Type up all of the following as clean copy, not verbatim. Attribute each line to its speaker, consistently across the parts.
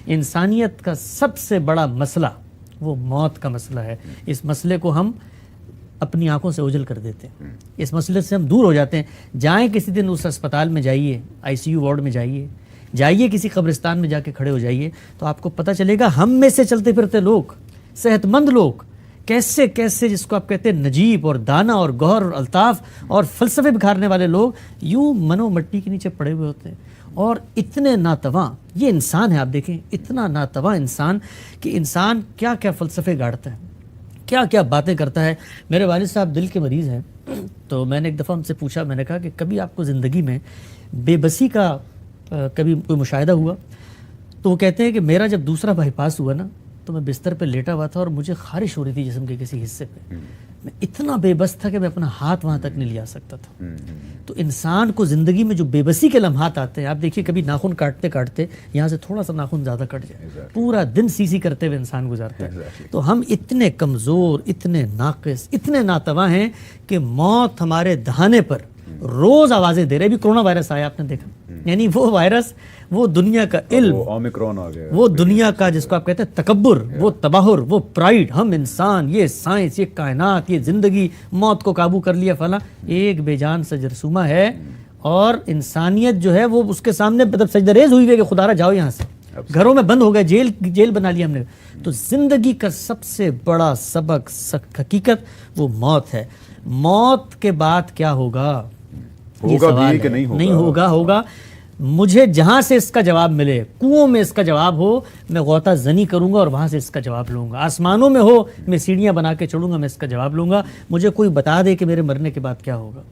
Speaker 1: انسانیت کا سب سے بڑا مسئلہ وہ موت کا مسئلہ ہے. اس مسئلے کو ہم اپنی آنکھوں سے اوجھل کر دیتے ہیں, اس مسئلے سے ہم دور ہو جاتے ہیں. جائیں کسی دن اس اسپتال میں جائیے, ICU وارڈ میں جائیے کسی قبرستان میں جا کے کھڑے ہو جائیے, تو آپ کو پتہ چلے گا ہم میں سے چلتے پھرتے لوگ, صحت مند لوگ, کیسے کیسے جس کو آپ کہتے ہیں نجیب اور دانا اور گوہر اور الطاف اور فلسفے بکھارنے والے لوگ یوں منو مٹی کے نیچے پڑے ہوئے ہوتے ہیں. اور اتنے ناتواں یہ انسان ہے, آپ دیکھیں اتنا ناتواں انسان کہ انسان کیا کیا فلسفے گاڑتا ہے, کیا کیا باتیں کرتا ہے. میرے والد صاحب دل کے مریض ہیں, تو میں نے ایک دفعہ ان سے پوچھا, میں نے کہا کہ کبھی آپ کو زندگی میں بے بسی کا کبھی کوئی مشاہدہ ہوا؟ تو وہ کہتے ہیں کہ میرا جب دوسرا بائی پاس ہوا نا, تو میں بستر پہ لیٹا ہوا تھا اور مجھے خارش ہو رہی تھی جسم کے کسی حصے پہ. میں اتنا بے بس تھا کہ میں اپنا ہاتھ وہاں تک نہیں لے آ سکتا تھا. تو انسان کو زندگی میں جو بے بسی کے لمحات آتے ہیں, آپ دیکھیے کبھی ناخن کاٹتے کاٹتے یہاں سے تھوڑا سا ناخن زیادہ کٹ جائے, پورا دن سی کرتے ہوئے انسان گزارتا ہے. تو ہم اتنے کمزور, اتنے ناقص, اتنے ناتواں ہیں کہ موت ہمارے دہانے پر روز آوازیں دے رہے. ابھی کرونا وائرس آیا, آپ نے دیکھا, یعنی وہ وائرس, وہ دنیا کا علم,
Speaker 2: اومیکرون آ گیا,
Speaker 1: وہ دنیا کا جس کو آپ کہتے ہیں تکبر, وہ تباہر, وہ پرائیڈ, ہم انسان, یہ سائنس, یہ کائنات, یہ زندگی, موت کو قابو کر لیا فلاں, ایک بے جان سا جرثومہ ہے. اور انسانیت جو ہے وہ اس کے سامنے مطلب سجدہ ریز ہوئی ہے کہ خدا را جاؤ یہاں سے, گھروں میں بند ہو گئے, جیل بنا لیا ہم نے. تو زندگی کا سب سے بڑا سبق حقیقت وہ موت ہے. موت کے بعد کیا ہوگا, یہ سوال ہے. نہیں ہوگا. مجھے جہاں سے اس کا جواب ملے, کنووں میں اس کا جواب ہو, میں غوطہ زنی کروں گا اور وہاں سے اس کا جواب لوں گا. آسمانوں میں ہو, میں سیڑھیاں بنا کے چڑھوں گا, میں اس کا جواب لوں گا. مجھے کوئی بتا دے کہ میرے مرنے کے بعد کیا ہوگا,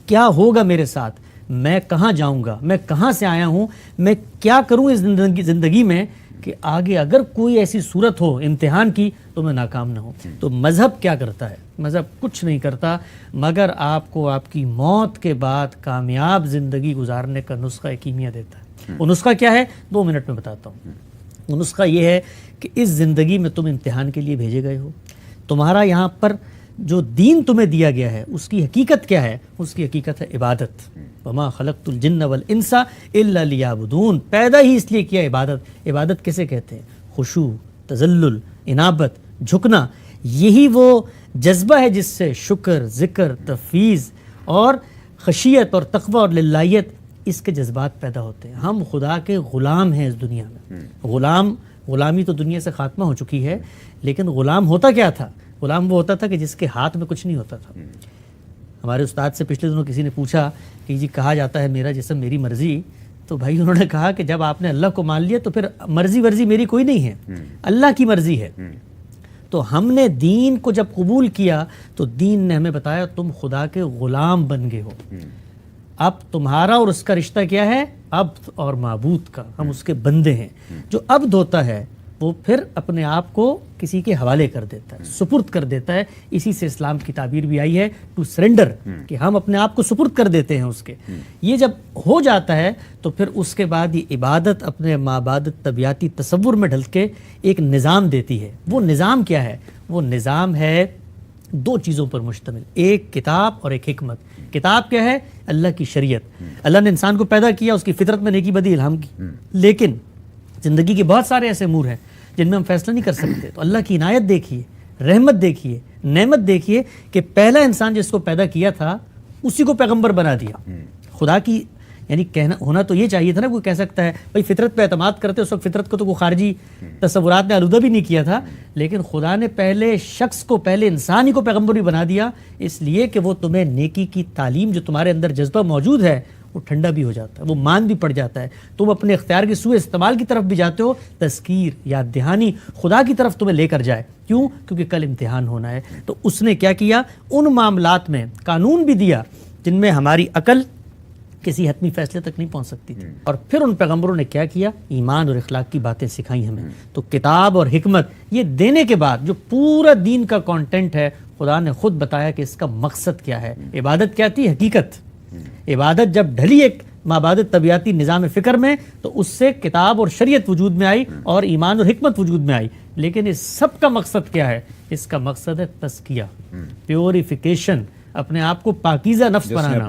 Speaker 1: کیا ہوگا میرے ساتھ, میں کہاں جاؤں گا, میں کہاں سے آیا ہوں, میں کیا کروں اس زندگی میں کہ آگے اگر کوئی ایسی صورت ہو امتحان کی تو میں ناکام نہ ہوں. تو مذہب کیا کرتا ہے؟ مذہب کچھ نہیں کرتا مگر آپ کو آپ کی موت کے بعد کامیاب زندگی گزارنے کا نسخہ کیمیا دیتا ہے. وہ نسخہ کیا ہے 2 منٹ میں بتاتا ہوں. وہ نسخہ یہ ہے کہ اس زندگی میں تم امتحان کے لیے بھیجے گئے ہو. تمہارا یہاں پر جو دین تمہیں دیا گیا ہے اس کی حقیقت کیا ہے؟ اس کی حقیقت ہے عبادت. وما خلقت الجن والانس الا لیعبدون. پیدا ہی اس لیے کیا عبادت. عبادت کیسے کہتے ہیں؟ خشوع, تذلل, انابت, جھکنا. یہی وہ جذبہ ہے جس سے شکر, ذکر, تفویض اور خشیت اور تقوی اور للہیت, اس کے جذبات پیدا ہوتے ہیں. ہم خدا کے غلام ہیں اس دنیا میں. غلامی تو دنیا سے خاتمہ ہو چکی ہے, لیکن غلام ہوتا کیا تھا؟ غلام وہ ہوتا تھا کہ جس کے ہاتھ میں کچھ نہیں ہوتا تھا. ہمارے استاد سے پچھلے دنوں کسی نے پوچھا کہ جی کہا جاتا ہے میرا جسم میری مرضی, تو بھائی انہوں نے کہا کہ جب آپ نے اللہ کو مان لیا تو پھر مرضی ورزی میری کوئی نہیں ہے, اللہ کی مرضی ہے. تو ہم نے دین کو جب قبول کیا تو دین نے ہمیں بتایا تم خدا کے غلام بن گئے ہو. اب تمہارا اور اس کا رشتہ کیا ہے؟ عبد اور معبود کا. ہم اس کے بندے ہیں. جو عبد ہوتا ہے وہ پھر اپنے آپ کو کسی کے حوالے کر دیتا ہے, سپرد کر دیتا ہے. اسی سے اسلام کی تعبیر بھی آئی ہے ٹو سرنڈر, کہ ہم اپنے آپ کو سپرد کر دیتے ہیں اس کے. یہ جب ہو جاتا ہے تو پھر اس کے بعد یہ عبادت اپنے مابعدت طبیعتی تصور میں ڈھل کے ایک نظام دیتی ہے. وہ نظام کیا ہے؟ وہ نظام ہے 2 چیزوں پر مشتمل, ایک کتاب اور ایک حکمت. کتاب کیا ہے؟ اللہ کی شریعت. اللہ نے انسان کو پیدا کیا, اس کی فطرت میں نیکی بدی الہام کی, لیکن زندگی کے بہت سارے ایسے امور ہیں جن میں ہم فیصلہ نہیں کر سکتے. تو اللہ کی عنایت دیکھیے, رحمت دیکھیے, نعمت دیکھیے کہ پہلا انسان جس کو پیدا کیا تھا اسی کو پیغمبر بنا دیا. خدا کی یعنی کہنا ہونا تو یہ چاہیے تھا نا, کوئی کہہ سکتا ہے بھائی فطرت پہ اعتماد کرتے, اس وقت فطرت کو تو کوئی خارجی تصورات نے آلودہ بھی نہیں کیا تھا, لیکن خدا نے پہلے شخص کو, پہلے انسان ہی کو پیغمبر بھی بنا دیا, اس لیے کہ وہ تمہیں نیکی کی تعلیم, جو تمہارے اندر جذبہ موجود ہے, وہ ٹھنڈا بھی ہو جاتا ہے, وہ مان بھی پڑ جاتا ہے. تم اپنے اختیار کے سوء استعمال کی طرف بھی جاتے ہو, تذکیر, یاد دہانی خدا کی طرف تمہیں لے کر جائے. کیوں؟ کیونکہ کل امتحان ہونا ہے. تو اس نے کیا کیا؟ ان معاملات میں قانون بھی دیا جن میں ہماری عقل کسی حتمی فیصلے تک نہیں پہنچ سکتی تھی. اور پھر ان پیغمبروں نے کیا کیا؟ ایمان اور اخلاق کی باتیں سکھائی ہمیں. تو کتاب اور حکمت یہ دینے کے بعد جو پورا دین کا کانٹینٹ ہے, خدا نے خود بتایا کہ اس کا مقصد کیا ہے. عبادت کیا تھی؟ حقیقت. عبادت جب ڈھلی ایک مابعدت طبیعتی نظام فکر میں, تو اس سے کتاب اور شریعت وجود میں آئی اور ایمان اور حکمت وجود میں آئی. لیکن اس سب کا مقصد کیا ہے؟ اس کا مقصد ہے تزکیہ, پیوریفیکیشن, اپنے آپ کو پاکیزہ نفس بنانا.